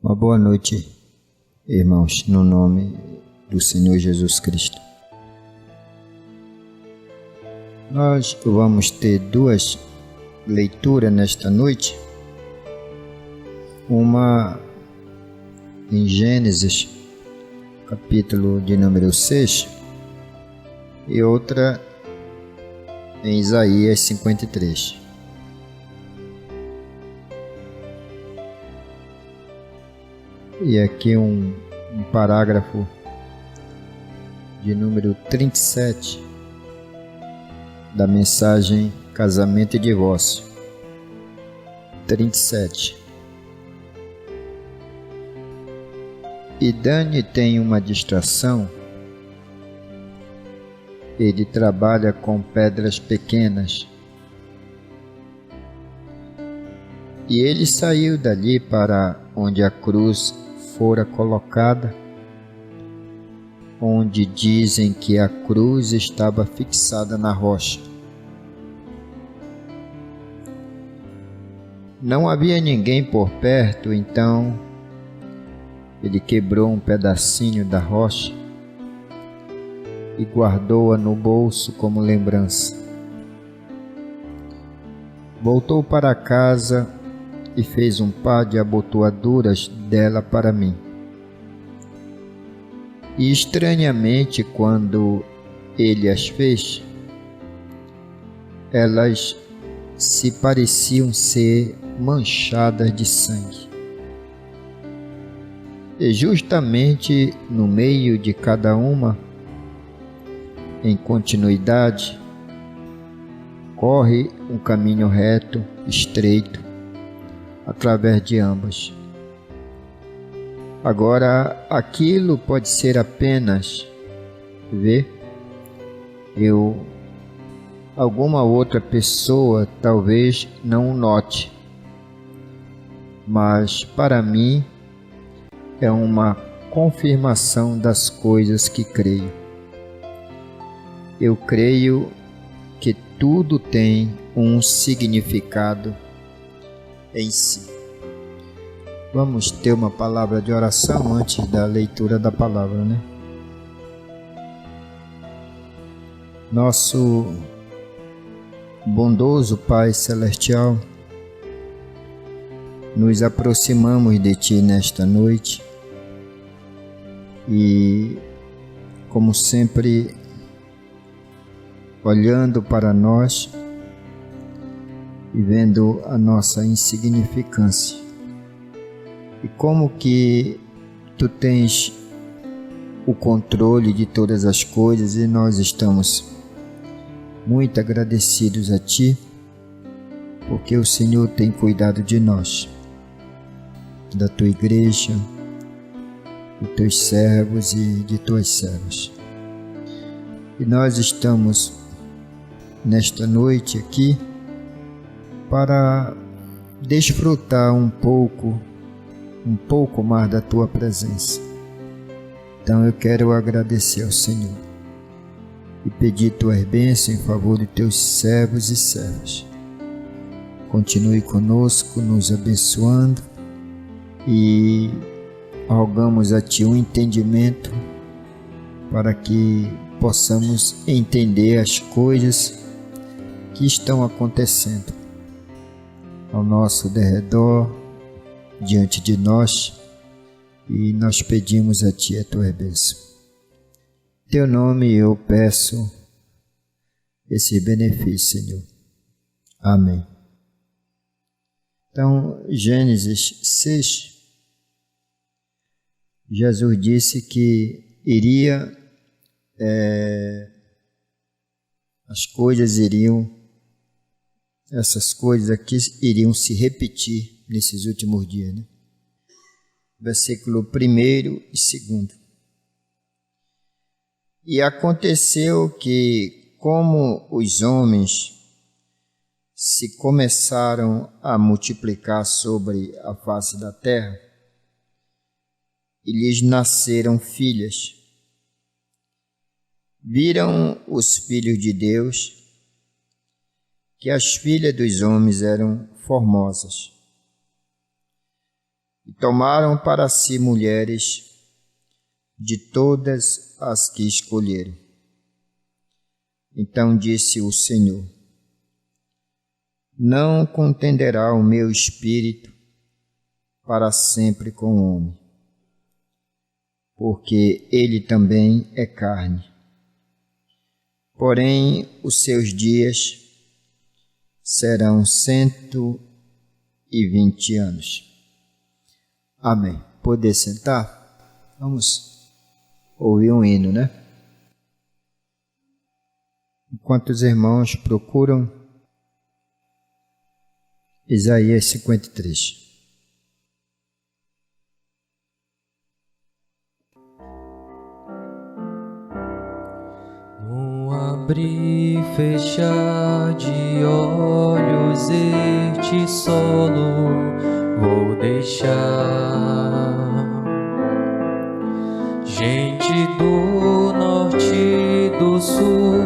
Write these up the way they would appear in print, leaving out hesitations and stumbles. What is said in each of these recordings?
Uma boa noite, irmãos, no nome do Senhor Jesus Cristo. Nós vamos ter duas leituras nesta noite. Uma em Gênesis, capítulo de número 6, e outra em Isaías 53. E aqui um parágrafo de número 37 da mensagem Casamento e Divórcio. 37. E Dani tem uma distração. Ele trabalha com pedras pequenas. E ele saiu dali para onde a cruz fora colocada, onde dizem que a cruz estava fixada na rocha. Não havia ninguém por perto, então ele quebrou um pedacinho da rocha e guardou-a no bolso como lembrança. Voltou para casa e fez um par de abotoaduras dela para mim. E estranhamente, quando ele as fez, elas se pareciam ser manchadas de sangue. E justamente no meio de cada uma, em continuidade, corre um caminho reto, estreito, através de ambas. Agora, aquilo pode ser apenas alguma outra pessoa talvez não note, mas para mim é uma confirmação das coisas que creio. Eu creio que tudo tem um significado em si. Vamos ter uma palavra de oração antes da leitura da palavra, né? Nosso bondoso Pai Celestial, nos aproximamos de Ti nesta noite e, como sempre, olhando para nós e vendo a nossa insignificância. E como que Tu tens o controle de todas as coisas e nós estamos muito agradecidos a Ti, porque o Senhor tem cuidado de nós, da Tua igreja, dos Teus servos e de Tuas servas. E nós estamos nesta noite aqui para desfrutar um pouco mais da Tua presença. Então eu quero agradecer ao Senhor e pedir Tuas bênçãos em favor de Teus servos e servas. Continue conosco, nos abençoando, e rogamos a Ti um entendimento para que possamos entender as coisas que estão acontecendo ao nosso derredor, diante de nós, e nós pedimos a Ti a Tua bênção. Em Teu nome eu peço esse benefício, Senhor. Amém. Então, Gênesis 6, Jesus disse que essas coisas aqui iriam se repetir nesses últimos dias, né? Versículo 1 e 2. E aconteceu que, como os homens se começaram a multiplicar sobre a face da terra, e lhes nasceram filhas, viram os filhos de Deus que as filhas dos homens eram formosas, e tomaram para si mulheres de todas as que escolheram. Então disse o Senhor: não contenderá o meu espírito para sempre com o homem, porque ele também é carne. Porém, os seus dias serão 120 anos. Amém. Poder sentar? Vamos ouvir um hino, né? Enquanto os irmãos procuram Isaías 53. No abrir e fechar de olhos este solo vou deixar. Gente do norte e do sul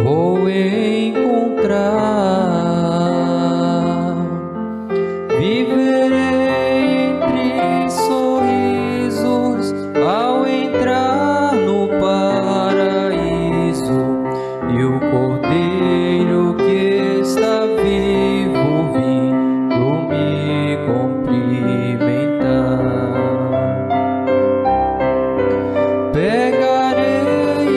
vou encontrar. Viverei entre sorrisos ao entrar no paraíso, e o Cordeiro que está vivo vindo me cumprimentar. Pegarei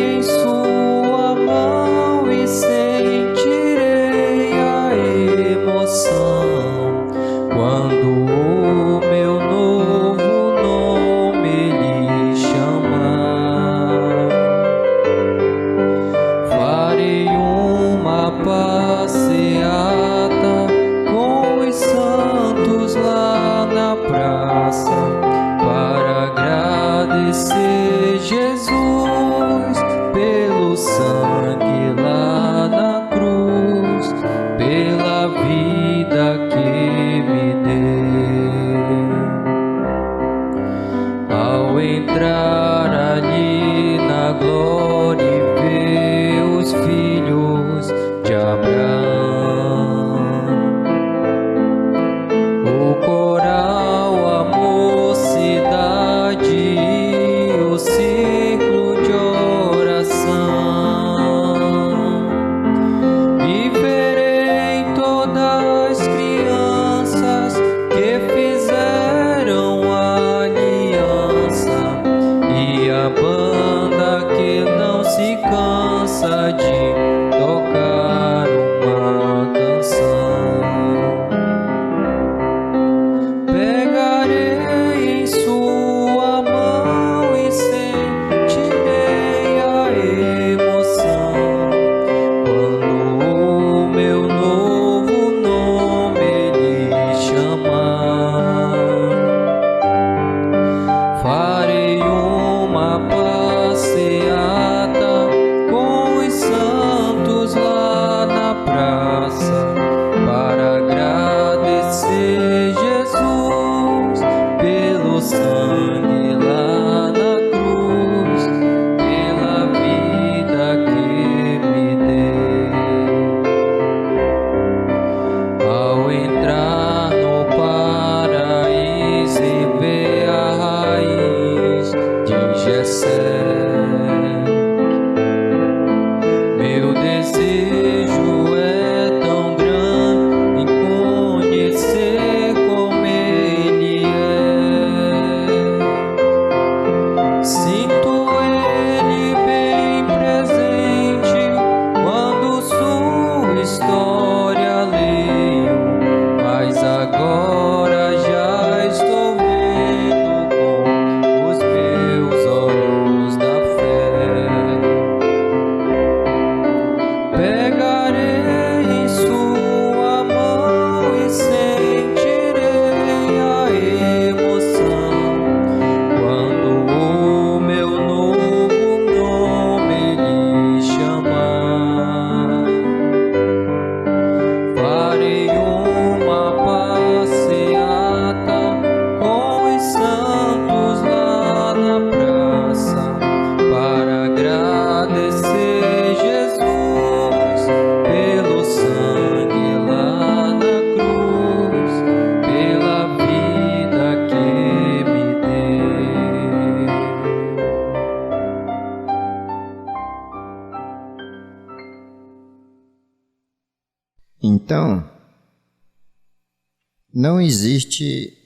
não existe,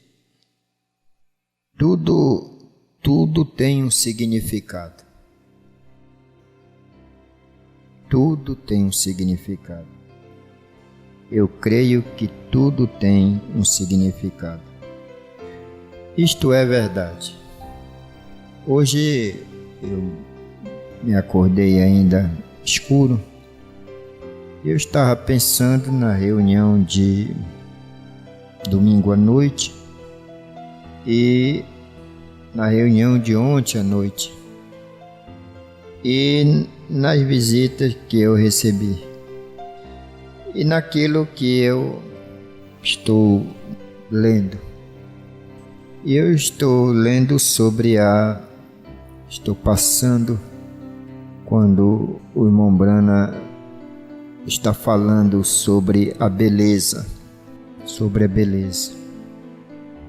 tudo tem um significado. Tudo tem um significado. Eu creio que tudo tem um significado. Isto é verdade. Hoje eu me acordei ainda escuro. Eu estava pensando na reunião de domingo à noite e na reunião de ontem à noite e nas visitas que eu recebi e naquilo que eu estou lendo. E eu estou lendo sobre estou passando quando o irmão Brana está falando sobre a beleza,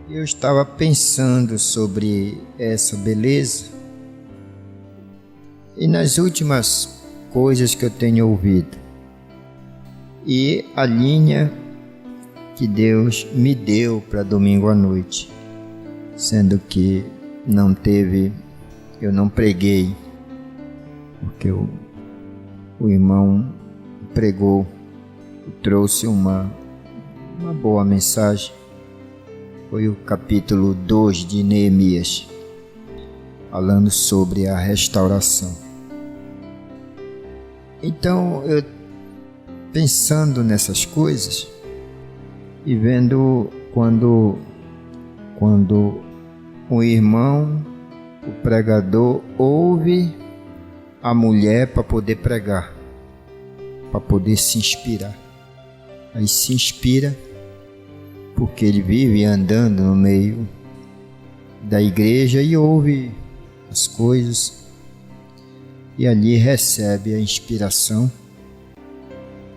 Eu estava pensando sobre essa beleza e nas últimas coisas que eu tenho ouvido e a linha que Deus me deu para domingo à noite, sendo que eu não preguei, porque o irmão pregou e trouxe uma boa mensagem. Foi o capítulo 2 de Neemias, falando sobre a restauração. Então, eu pensando nessas coisas e vendo quando o irmão, o pregador, ouve a mulher para poder pregar, para poder se inspirar. Aí se inspira porque ele vive andando no meio da igreja e ouve as coisas e ali recebe a inspiração,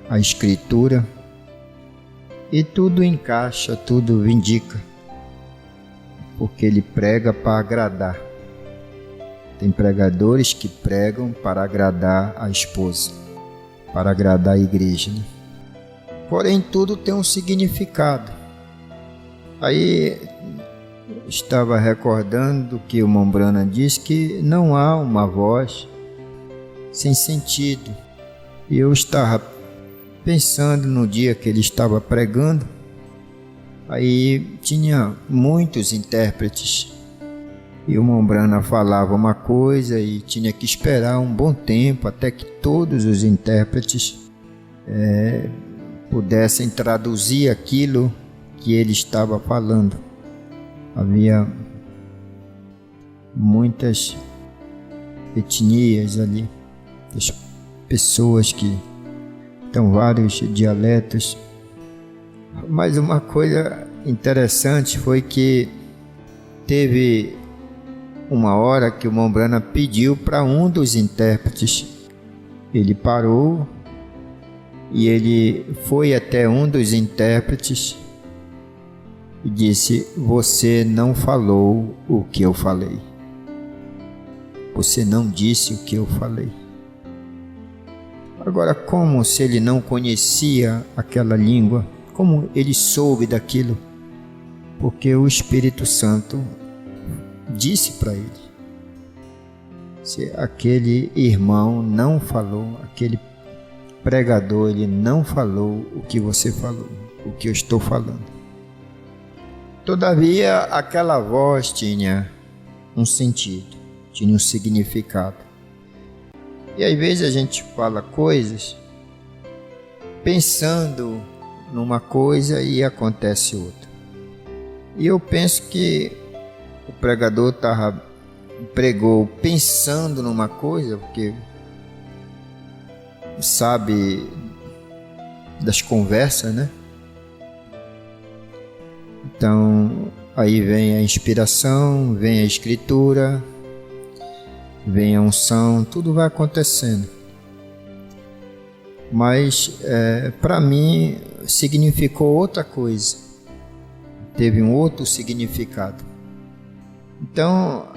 a escritura e tudo encaixa, tudo indica, porque ele prega para agradar. Tem pregadores que pregam para agradar a esposa, para agradar a igreja, né? Porém, tudo tem um significado. Aí, estava recordando que o Mombrana diz que não há uma voz sem sentido. E eu estava pensando no dia que ele estava pregando, aí tinha muitos intérpretes. E o Mombrana falava uma coisa e tinha que esperar um bom tempo até que todos os intérpretes pudessem traduzir aquilo que ele estava falando. Havia muitas etnias ali, as pessoas então vários dialetos. Mas uma coisa interessante foi que teve uma hora que o Mombrana pediu para um dos intérpretes. Ele parou e ele foi até um dos intérpretes e disse: você não falou o que eu falei. Você não disse o que eu falei. Agora, como se ele não conhecia aquela língua? Como ele soube daquilo? Porque o Espírito Santo disse para ele. Se aquele irmão não falou, aquele pregador, ele não falou o que você falou, o que eu estou falando. Todavia, aquela voz tinha um sentido, tinha um significado. E às vezes a gente fala coisas pensando numa coisa e acontece outra. E eu penso que o pregador pregou pensando numa coisa, porque sabe das conversas, né? Então, aí vem a inspiração, vem a escritura, vem a unção, tudo vai acontecendo. Mas, para mim, significou outra coisa. Teve um outro significado. Então,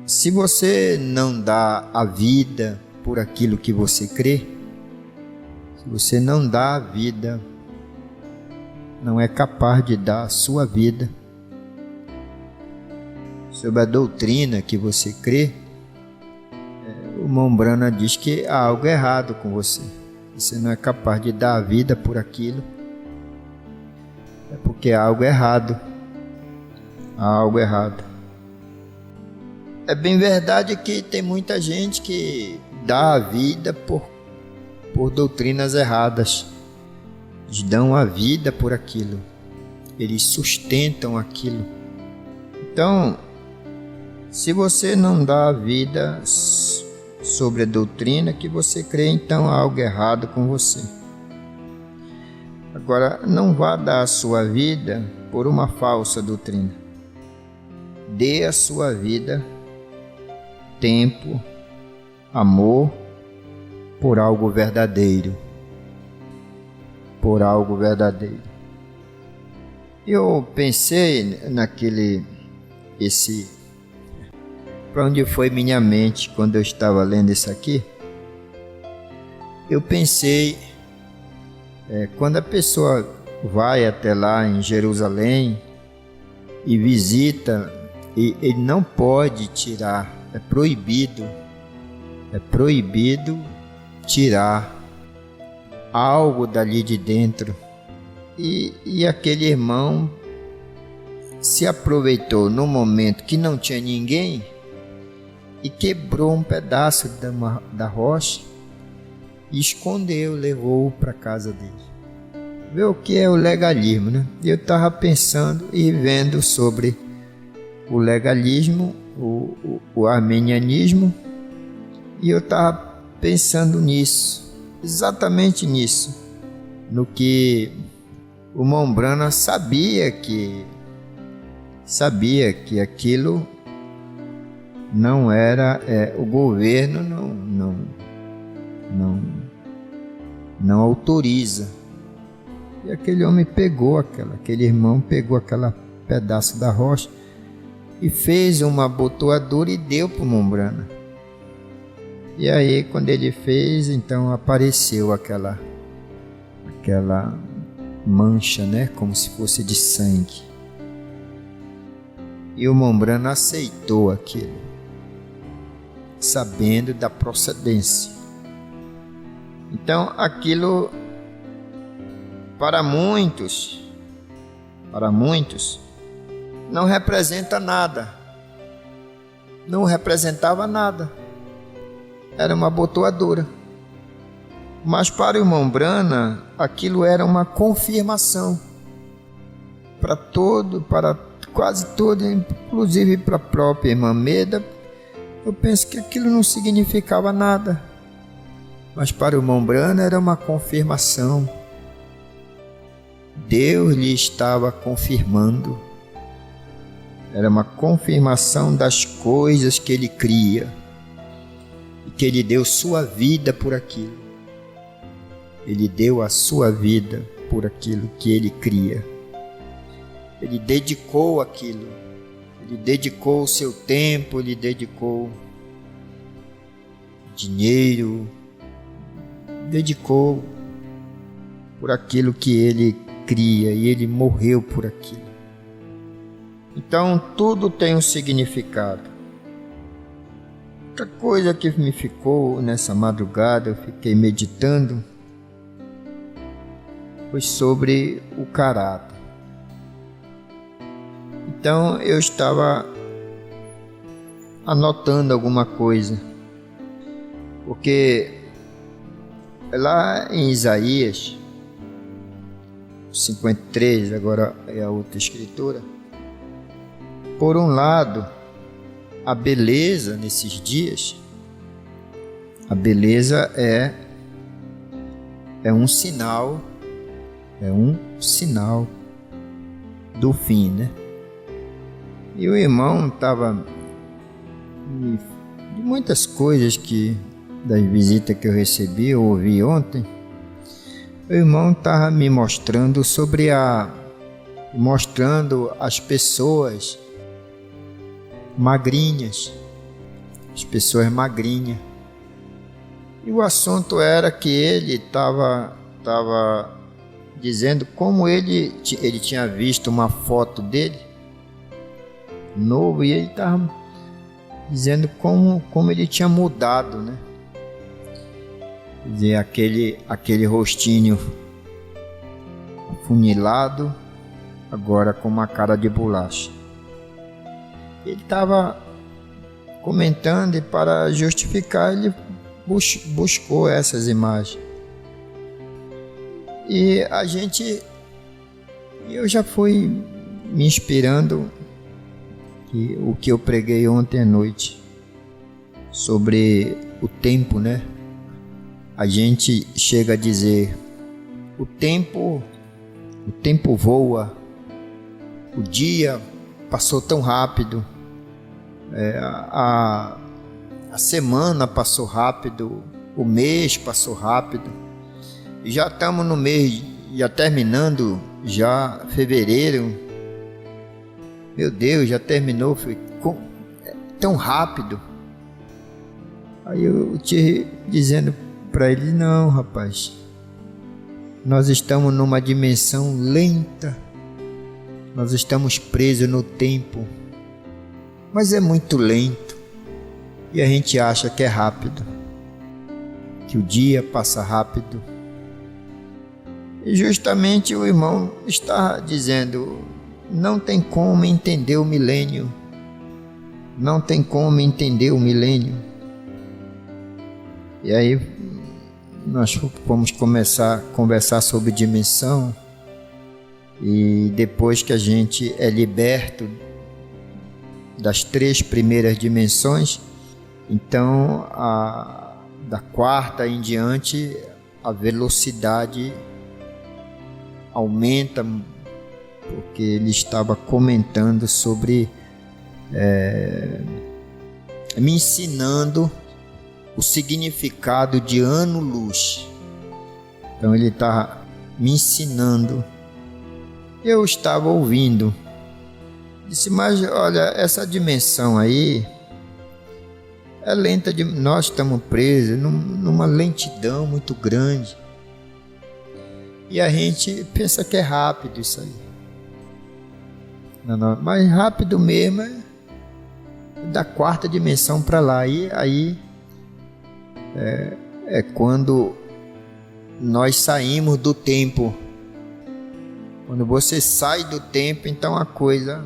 se você não dá a vida por aquilo que você crê, se você não dá a vida não é capaz de dar a sua vida. Sobre a doutrina que você crê, o Mombrana diz que há algo errado com você. Você não é capaz de dar a vida por aquilo. É porque há algo errado. Há algo errado. É bem verdade que tem muita gente que dá a vida por doutrinas erradas. Eles dão a vida por aquilo. Eles sustentam aquilo. Então, se você não dá a vida sobre a doutrina que você crê, então há algo errado com você. Agora, não vá dar a sua vida por uma falsa doutrina. Dê a sua vida, tempo, amor, por algo verdadeiro. Por algo verdadeiro. Eu pensei para onde foi minha mente quando eu estava lendo isso aqui? Eu pensei, quando a pessoa vai até lá em Jerusalém e visita, e ele não pode tirar, é proibido tirar algo dali de dentro. E aquele irmão se aproveitou no momento que não tinha ninguém e quebrou um pedaço da rocha e escondeu, levou para casa dele. Vê o que é o legalismo, né? Eu estava pensando e vendo sobre o legalismo, o arminianismo, e eu estava pensando nisso, exatamente nisso, no que o Mombrana sabia que aquilo não era, o governo não autoriza. E aquele homem aquele irmão pegou aquele pedaço da rocha e fez uma abotoadura e deu para o Mombrana. E aí, quando ele fez, então apareceu aquela mancha, né, como se fosse de sangue. E o Mombrana aceitou aquilo, sabendo da procedência. Então, aquilo para muitos não representa nada. Não representava nada. Era uma abotoadura. Mas para o Mombrana, aquilo era uma confirmação para quase todo, inclusive para a própria irmã Meda. Eu penso que aquilo não significava nada, mas para o Mombrana era uma confirmação. Deus lhe estava confirmando. Era uma confirmação das coisas que ele cria e que ele deu sua vida por aquilo. Ele deu a sua vida por aquilo que ele cria. Ele dedicou aquilo. Ele dedicou o seu tempo, ele dedicou dinheiro, dedicou por aquilo que ele cria, e ele morreu por aquilo. Então tudo tem um significado. Outra coisa que me ficou nessa madrugada, eu fiquei meditando, foi sobre o caráter. Então eu estava anotando alguma coisa, porque lá em Isaías 53, agora é a outra escritura, por um lado, a beleza nesses dias, a beleza é um sinal do fim, né? E o irmão estava de muitas coisas das visitas que eu recebi, eu ouvi ontem. O irmão estava me mostrando mostrando as pessoas magrinhas, E o assunto era que ele estava dizendo como ele tinha visto uma foto dele novo, e ele estava dizendo como ele tinha mudado, né? Quer dizer, aquele rostinho afunilado, agora com uma cara de bolacha. Ele estava comentando, e para justificar ele buscou essas imagens. E eu já fui me inspirando o que eu preguei ontem à noite sobre o tempo, né? A gente chega a dizer: o tempo voa, o dia passou tão rápido, a semana passou rápido, o mês passou rápido, e já estamos no mês, já terminando já fevereiro. Meu Deus, já terminou, foi tão rápido. Aí eu te dizendo para ele: não, rapaz, nós estamos numa dimensão lenta, nós estamos presos no tempo, mas é muito lento, e a gente acha que é rápido, que o dia passa rápido. E justamente o irmão está dizendo: não tem como entender o milênio, não tem como entender o milênio. E aí nós vamos começar a conversar sobre dimensão, e depois que a gente é liberto das 3 primeiras dimensões, então da 4ª em diante a velocidade aumenta, porque ele estava comentando sobre me ensinando o significado de ano-luz. Então ele está me ensinando. Eu estava ouvindo, disse: mas olha, essa dimensão aí é lenta, nós estamos presos numa lentidão muito grande, e a gente pensa que é rápido isso aí. Não, mas rápido mesmo é da 4ª dimensão para lá. E aí é quando nós saímos do tempo. Quando você sai do tempo, então a coisa...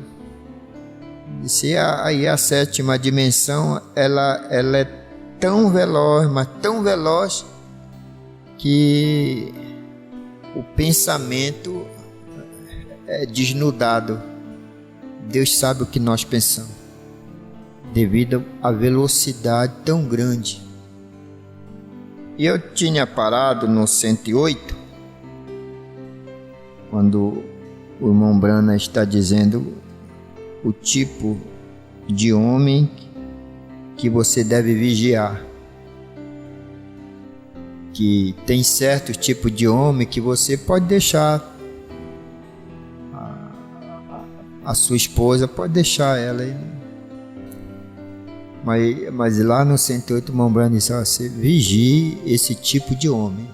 Se aí a 7ª dimensão, ela é tão veloz, mas tão veloz, que o pensamento é desnudado. Deus sabe o que nós pensamos, devido à velocidade tão grande. E eu tinha parado no 108, quando o irmão Brana está dizendo o tipo de homem que você deve vigiar. Que tem certo tipo de homem que você pode deixar a sua esposa, pode deixar ela aí. Mas lá no 108 o irmão Brana disse: você vigie esse tipo de homem,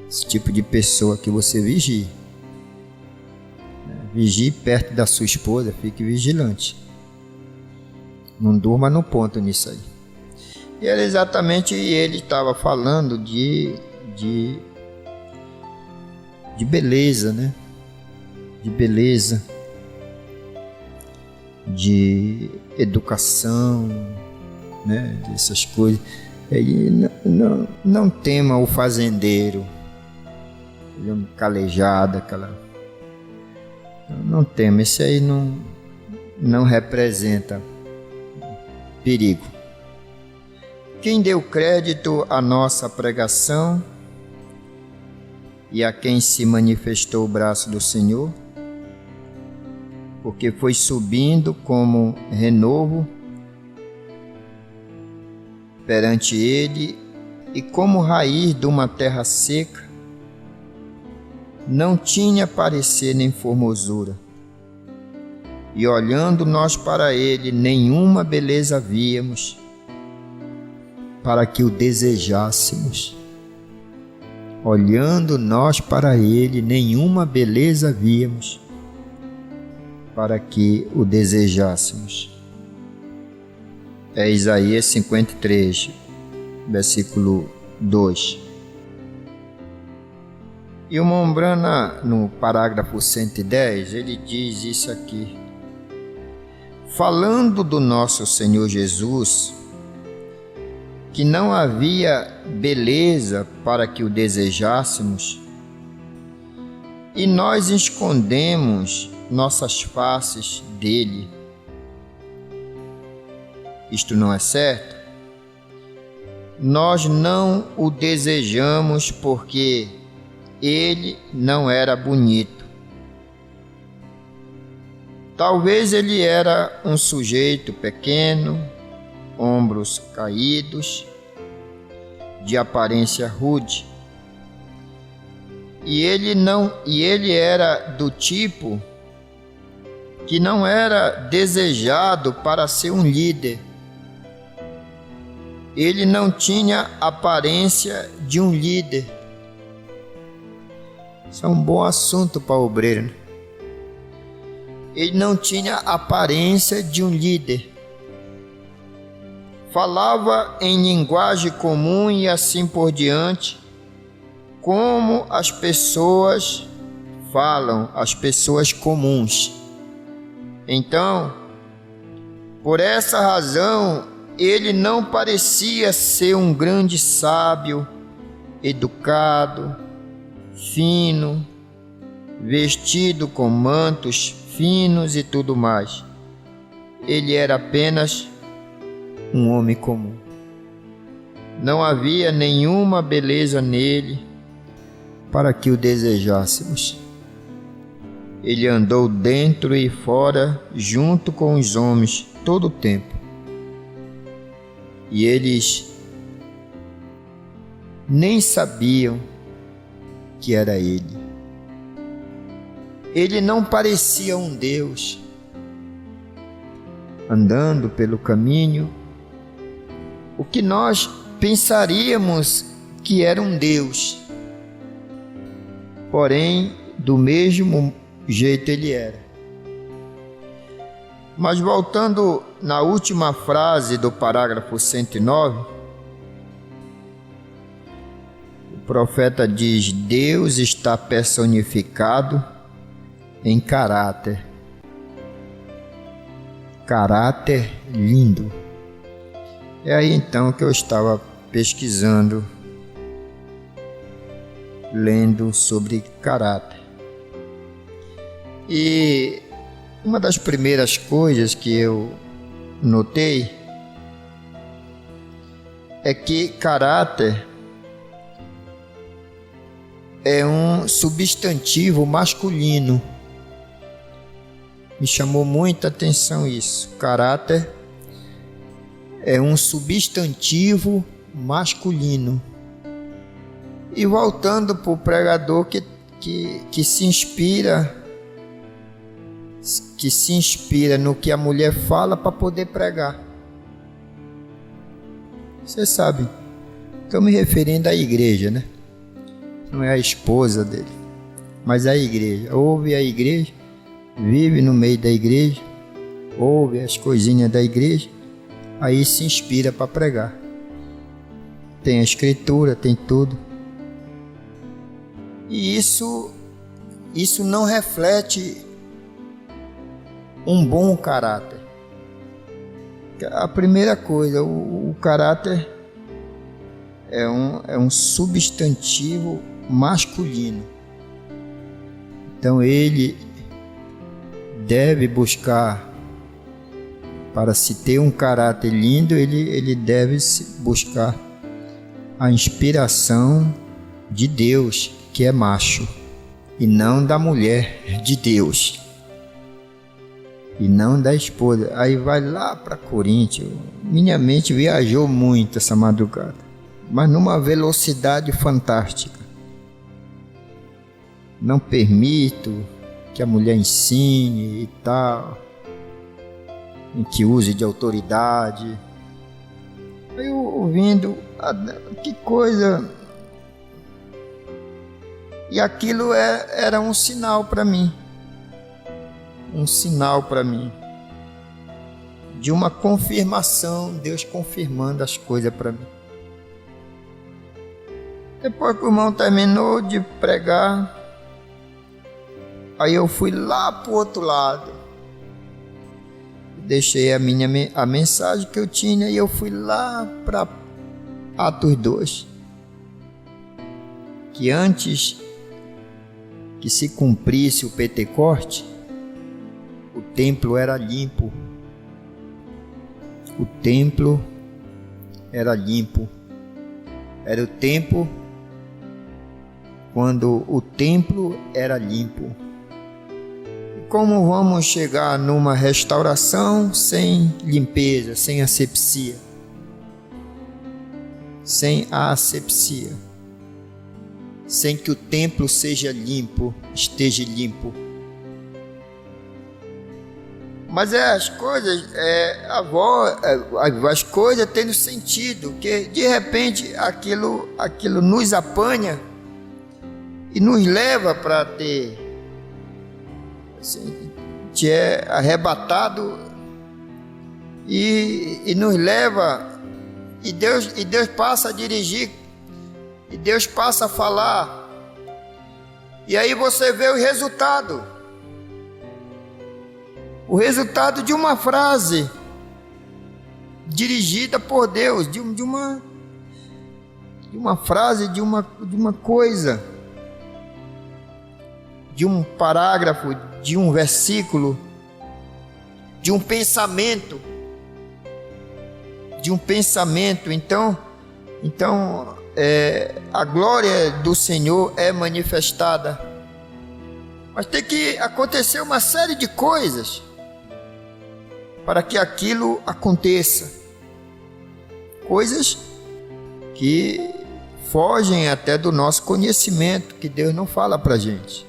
esse tipo de pessoa que você vigie. Vigie perto da sua esposa, fique vigilante, não durma no ponto nisso aí. E era exatamente, ele estava falando de beleza, né? De beleza, de educação, né? Dessas coisas. E não tema o fazendeiro, ele é um calejado, aquela... Não tema, esse aí não representa perigo. Quem deu crédito à nossa pregação e a quem se manifestou o braço do Senhor, porque foi subindo como renovo perante ele, e como raiz de uma terra seca, não tinha parecer nem formosura, e olhando nós para ele, nenhuma beleza víamos para que o desejássemos. olhando nós para ele, nenhuma beleza víamos para que o desejássemos. É Isaías 53, versículo 2. E o Mombrana, no parágrafo 110, ele diz isso aqui: falando do nosso Senhor Jesus, que não havia beleza para que o desejássemos, e nós escondemos nossas faces dele. Isto não é certo? Nós não o desejamos porque ele não era bonito. Talvez ele era um sujeito pequeno, ombros caídos, de aparência rude. E ele era do tipo que não era desejado para ser um líder. Ele não tinha aparência de um líder. Isso é um bom assunto para o obreiro, né? Ele não tinha aparência de um líder. Falava em linguagem comum e assim por diante, como as pessoas falam, as pessoas comuns. Então, por essa razão, ele não parecia ser um grande sábio, educado, fino, vestido com mantos finos e tudo mais. Ele era apenas um homem comum. Não havia nenhuma beleza nele para que o desejássemos. Ele andou dentro e fora, junto com os homens, todo o tempo. E eles nem sabiam que era ele. Ele não parecia um Deus, andando pelo caminho, o que nós pensaríamos que era um Deus. Porém, do mesmo jeito ele era. Mas voltando na última frase do parágrafo 109, o profeta diz: Deus está personificado em caráter. Caráter lindo. É aí então que eu estava pesquisando, lendo sobre caráter. E uma das primeiras coisas que eu notei é que caráter é um substantivo masculino. Me chamou muita atenção isso. Caráter é um substantivo masculino. E voltando para o pregador que se inspira no que a mulher fala para poder pregar. Você sabe, estou me referindo à igreja, né? Não é a esposa dele, mas a igreja. Ouve a igreja, vive no meio da igreja, ouve as coisinhas da igreja, aí se inspira para pregar. Tem a escritura, tem tudo. E isso não reflete um bom caráter. A primeira coisa, o caráter é um substantivo masculino. Então ele deve buscar, para se ter um caráter lindo, ele deve buscar a inspiração de Deus, que é macho, e não da mulher de Deus, e não da esposa. Aí vai lá para Coríntios. Minha mente viajou muito essa madrugada, mas numa velocidade fantástica. Não permito que a mulher ensine e tal, em que use de autoridade. Eu ouvindo, que coisa E aquilo era um sinal para mim. Um sinal para mim. De uma confirmação, Deus confirmando as coisas para mim. Depois que o irmão terminou de pregar, aí eu fui lá para o outro lado. Deixei a mensagem que eu tinha e eu fui lá para Atos 2. Que antes que se cumprisse o Pentecoste, o templo era limpo. O templo era limpo. Era o tempo quando o templo era limpo. E como vamos chegar numa restauração sem limpeza, sem asepsia? Sem a asepsia. Sem que o templo seja limpo, esteja limpo. Mas as coisas, as coisas tendo sentido, que de repente aquilo nos apanha e nos leva para ter, assim, te é arrebatado e nos leva, e Deus passa a dirigir, e Deus passa a falar, e aí você vê o resultado. O resultado de uma frase dirigida por Deus, de uma frase, de uma coisa, de um parágrafo, de um versículo, de um pensamento, Então, a glória do Senhor é manifestada, mas tem que acontecer uma série de coisas para que aquilo aconteça. Coisas que fogem até do nosso conhecimento, que Deus não fala para a gente.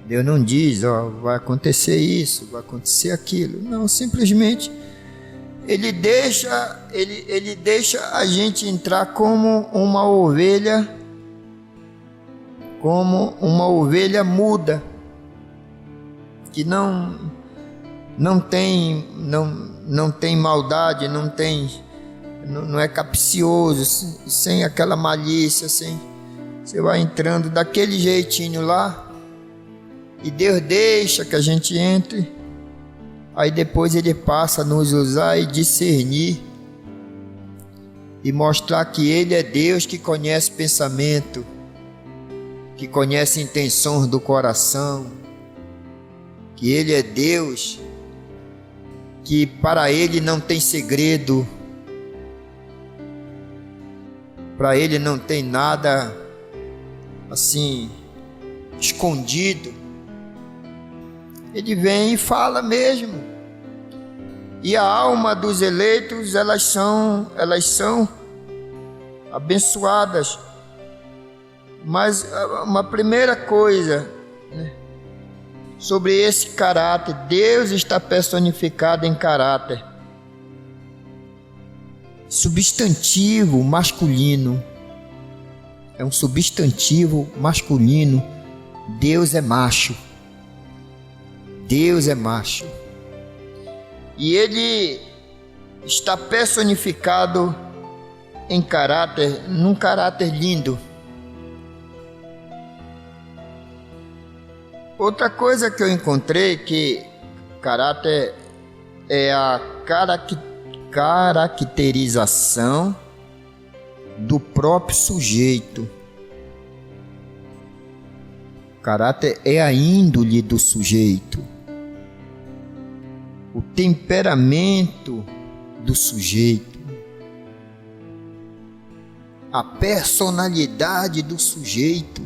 Deus não diz, vai acontecer isso, vai acontecer aquilo. Não, simplesmente Ele deixa a gente entrar como uma ovelha muda, que não tem maldade, não é capcioso, sem aquela malícia, você vai entrando daquele jeitinho lá, e Deus deixa que a gente entre, aí depois Ele passa a nos usar e discernir, e mostrar que Ele é Deus que conhece pensamento, que conhece intenções do coração, que Ele é Deus, que para Ele não tem segredo, para Ele não tem nada assim escondido. Ele vem e fala mesmo. E a alma dos eleitos, elas são abençoadas. Mas uma primeira coisa, né, sobre esse caráter, Deus está personificado em caráter. Substantivo masculino. É um substantivo masculino. Deus é macho. Deus é macho. E Ele está personificado em caráter, num caráter lindo. Outra coisa que eu encontrei, que caráter é a caracterização do próprio sujeito. Caráter é a índole do sujeito, o temperamento do sujeito, a personalidade do sujeito,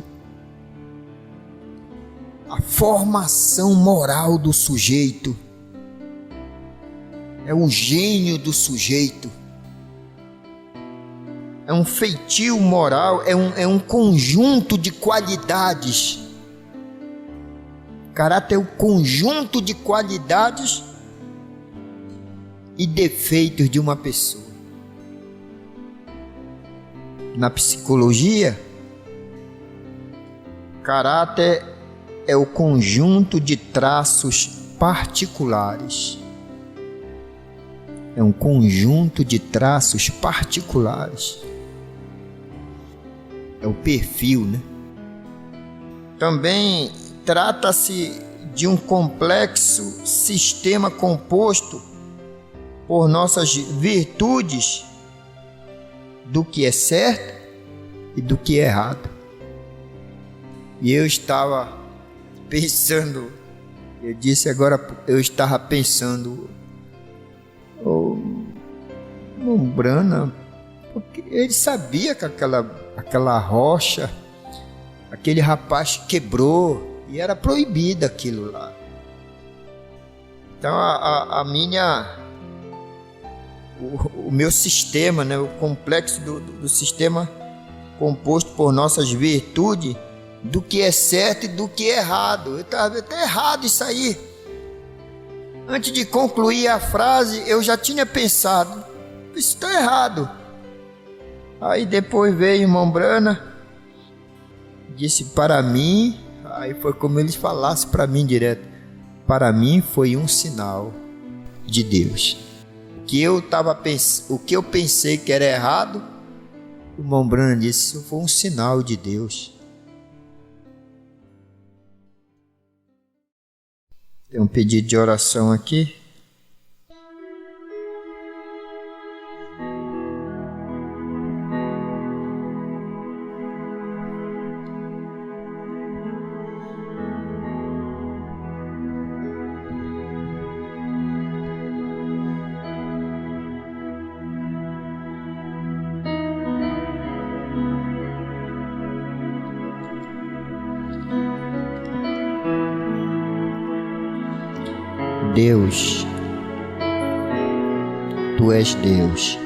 a formação moral do sujeito, é o gênio do sujeito, é um feitio moral, é um conjunto de qualidades. Caráter é o conjunto de qualidades e defeitos de uma pessoa. Na psicologia, Caráter é o conjunto de traços particulares. É um conjunto de traços particulares. É o perfil, né? Também trata-se de um complexo sistema composto por nossas virtudes do que é certo e do que é errado. E eu estava pensando, eu estava pensando, Mombrana, porque ele sabia que aquela rocha, aquele rapaz quebrou e era proibido aquilo lá. Então o meu sistema, né, o complexo do sistema composto por nossas virtudes, do que é certo e do que é errado. Eu estava até errado isso aí. Antes de concluir a frase, eu já tinha pensado, isso está errado. Aí depois veio o irmão Brana, disse para mim, aí foi como ele falasse para mim direto, para mim foi um sinal de Deus. O que eu pensei que era errado, o irmão Brana disse, isso foi um sinal de Deus. Tem um pedido de oração aqui. Deus, Tu és Deus.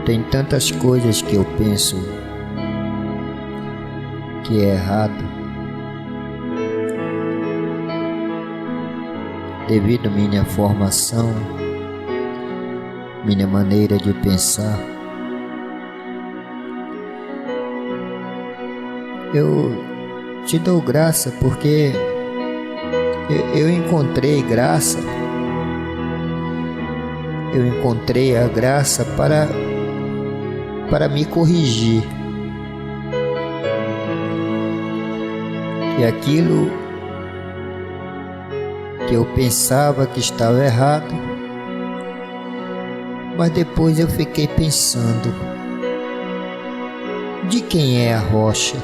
Tem tantas coisas que eu penso que é errado, devido à minha formação, minha maneira de pensar. Eu te dou graça porque eu encontrei graça. Eu encontrei a graça para me corrigir. E aquilo que eu pensava que estava errado, mas depois eu fiquei pensando, de quem é a rocha?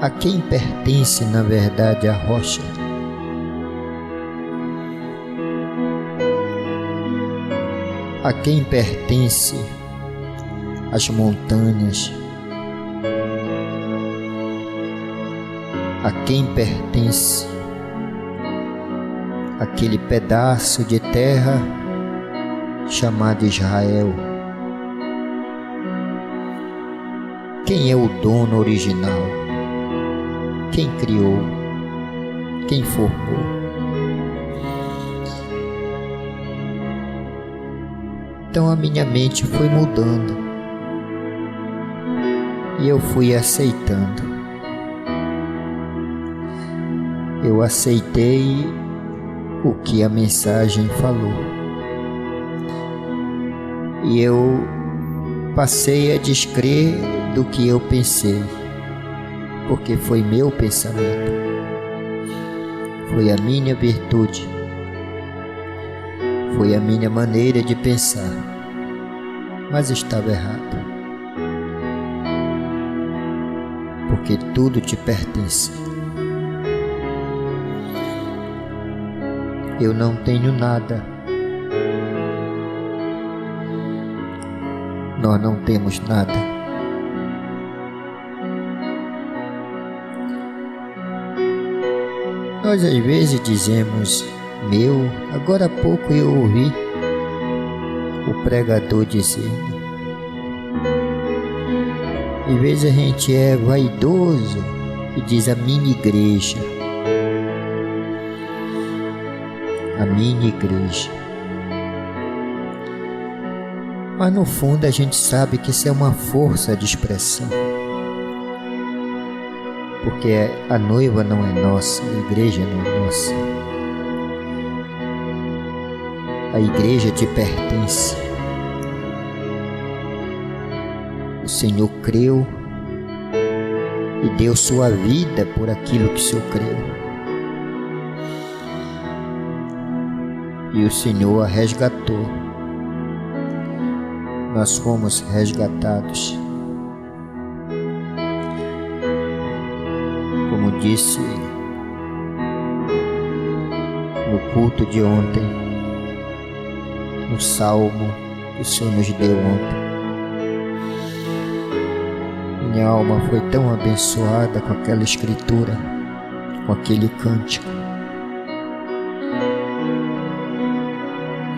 A quem pertence, na verdade, a rocha? A quem pertence as montanhas? A quem pertence aquele pedaço de terra chamado Israel? Quem é o dono original? Quem criou? Quem formou? Então a minha mente foi mudando e eu fui aceitando. Eu aceitei o que a mensagem falou e eu passei a descrer do que eu pensei, porque foi meu pensamento, foi a minha virtude, foi a minha maneira de pensar, mas estava errado, porque tudo te pertence. Eu não tenho nada, nós não temos nada. Nós às vezes dizemos, meu, agora há pouco eu ouvi o pregador dizendo. Às vezes a gente é vaidoso e diz a minha igreja. A minha igreja. Mas no fundo a gente sabe que isso é uma força de expressão. Porque a noiva não é nossa, a igreja não é nossa. A igreja te pertence. O Senhor creu e deu sua vida por aquilo que o Senhor creu. E o Senhor a resgatou. Nós fomos resgatados. Como disse no culto de ontem, no salmo que o Senhor nos deu ontem, minha alma foi tão abençoada com aquela escritura, com aquele cântico.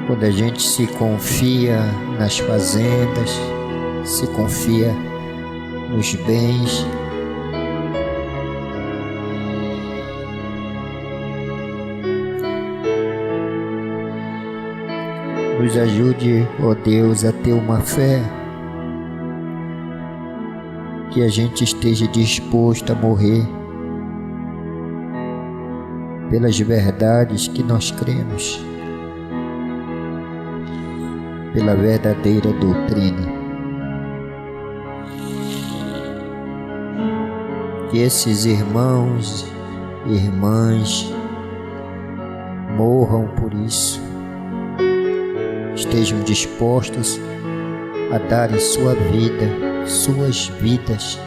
Quando a gente se confia nas fazendas, se confia nos bens, nos ajude, ó Deus, a ter uma fé que a gente esteja disposto a morrer pelas verdades que nós cremos, pela verdadeira doutrina. Que esses irmãos e irmãs morram por isso, estejam dispostos a darem sua vida, suas vidas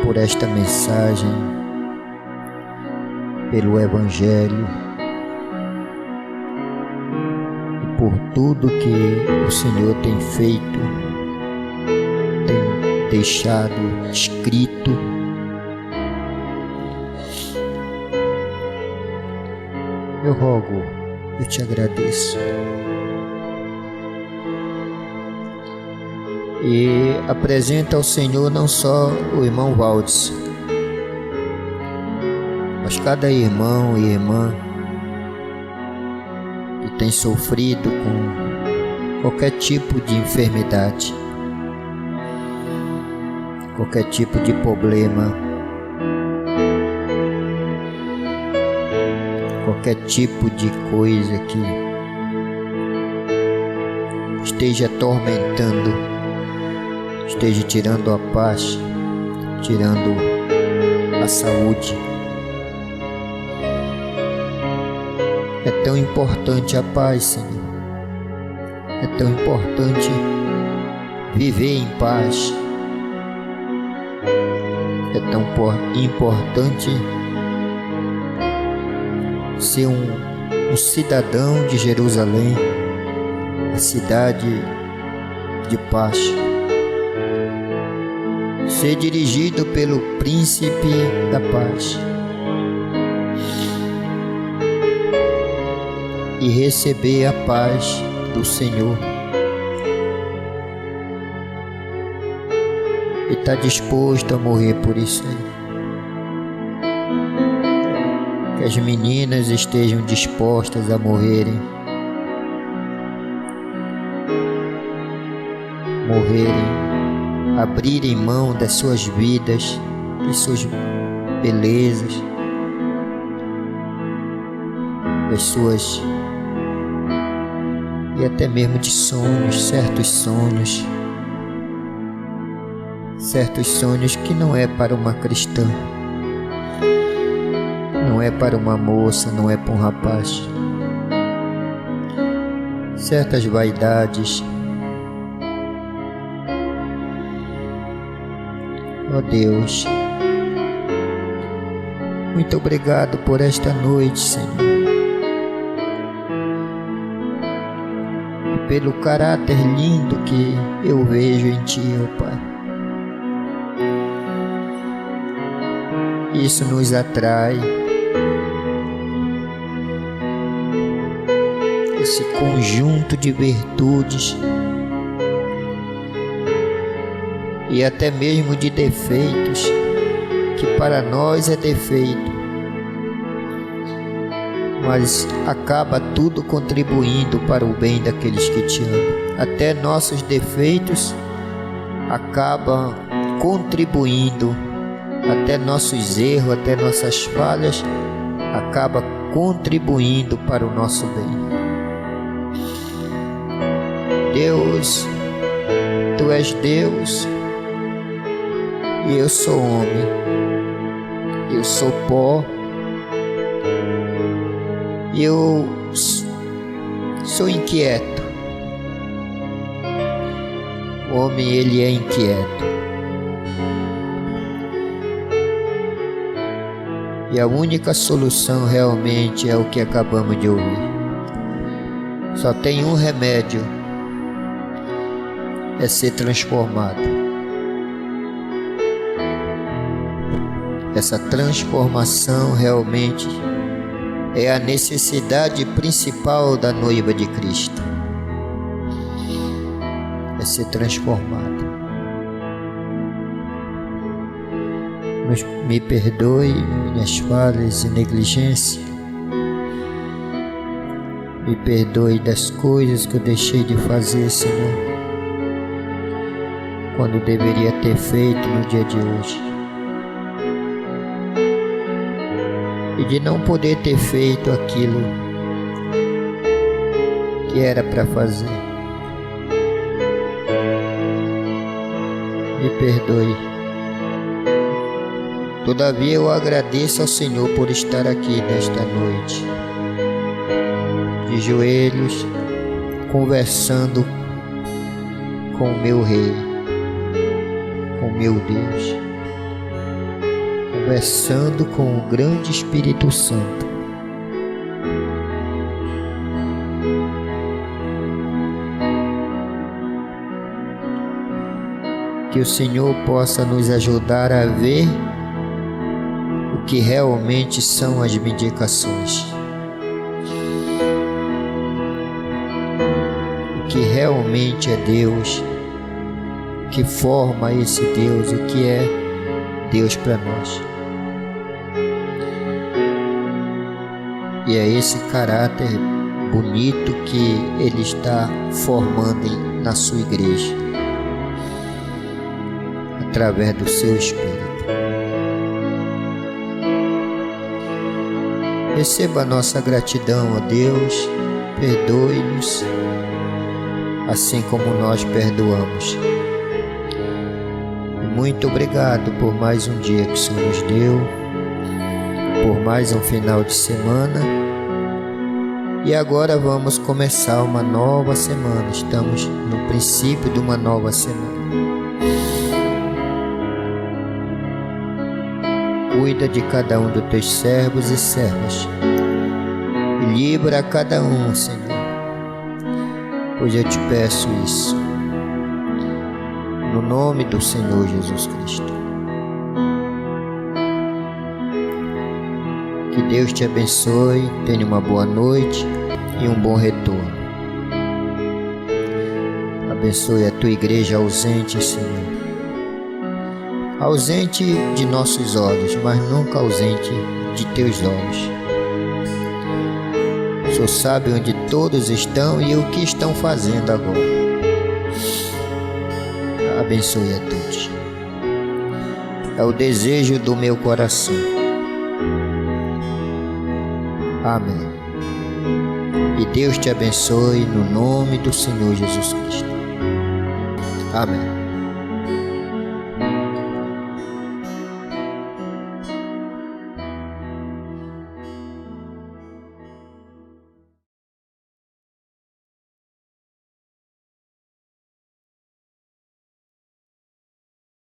por esta mensagem, pelo Evangelho e por tudo que o Senhor tem feito, tem deixado escrito. Eu rogo, eu te agradeço. E apresenta ao Senhor não só o irmão Valdes, mas cada irmão e irmã que tem sofrido com qualquer tipo de enfermidade, qualquer tipo de problema, qualquer tipo de coisa que esteja atormentando, esteja tirando a paz, tirando a saúde. É tão importante a paz, Senhor. É tão importante viver em paz. É tão importante ser um cidadão de Jerusalém, a cidade de paz. Ser dirigido pelo Príncipe da Paz e receber a paz do Senhor. E está disposto a morrer por isso aí. Que as meninas estejam dispostas a morrerem, abrirem mão das suas vidas, das suas belezas, das suas e até mesmo de sonhos, certos sonhos que não é para uma cristã, não é para uma moça, não é para um rapaz, certas vaidades. Ó Deus, muito obrigado por esta noite, Senhor, e pelo caráter lindo que eu vejo em Ti, ó Pai. Isso nos atrai, esse conjunto de virtudes e até mesmo de defeitos, que para nós é defeito, mas acaba tudo contribuindo para o bem daqueles que te amam. até nossos defeitos acabam contribuindo, até nossos erros, até nossas falhas acaba contribuindo para o nosso bem. Deus, Tu és Deus e eu sou homem, eu sou pó, e eu sou inquieto. O homem, ele é inquieto. E a única solução realmente é o que acabamos de ouvir. Só tem um remédio: é ser transformado. Essa transformação realmente é a necessidade principal da noiva de Cristo. É ser transformado. Me perdoe minhas falhas e negligência. Me perdoe das coisas que eu deixei de fazer, Senhor, quando deveria ter feito no dia de hoje. E de não poder ter feito aquilo que era para fazer. Me perdoe. Todavia eu agradeço ao Senhor por estar aqui nesta noite, de joelhos, conversando com o meu Rei, com o meu Deus, conversando com o grande Espírito Santo. Que o Senhor possa nos ajudar a ver o que realmente são as vindicações, o que realmente é Deus, o que forma esse Deus, o que é Deus para nós. E é esse caráter bonito que Ele está formando na sua igreja, através do seu Espírito. Receba a nossa gratidão, ó Deus, perdoe-nos, assim como nós perdoamos. E muito obrigado por mais um dia que o Senhor nos deu, por mais um final de semana. E agora vamos começar uma nova semana. Estamos no princípio de uma nova semana. Cuida de cada um dos teus servos e servas. E livra a cada um, Senhor, pois eu te peço isso, no nome do Senhor Jesus Cristo. Que Deus te abençoe, tenha uma boa noite e um bom retorno. Abençoe a tua igreja ausente, Senhor. Ausente de nossos olhos, mas nunca ausente de teus olhos. O Senhor sabe onde todos estão e o que estão fazendo agora. Abençoe a todos. É o desejo do meu coração. Amém. E Deus te abençoe no nome do Senhor Jesus Cristo. Amém.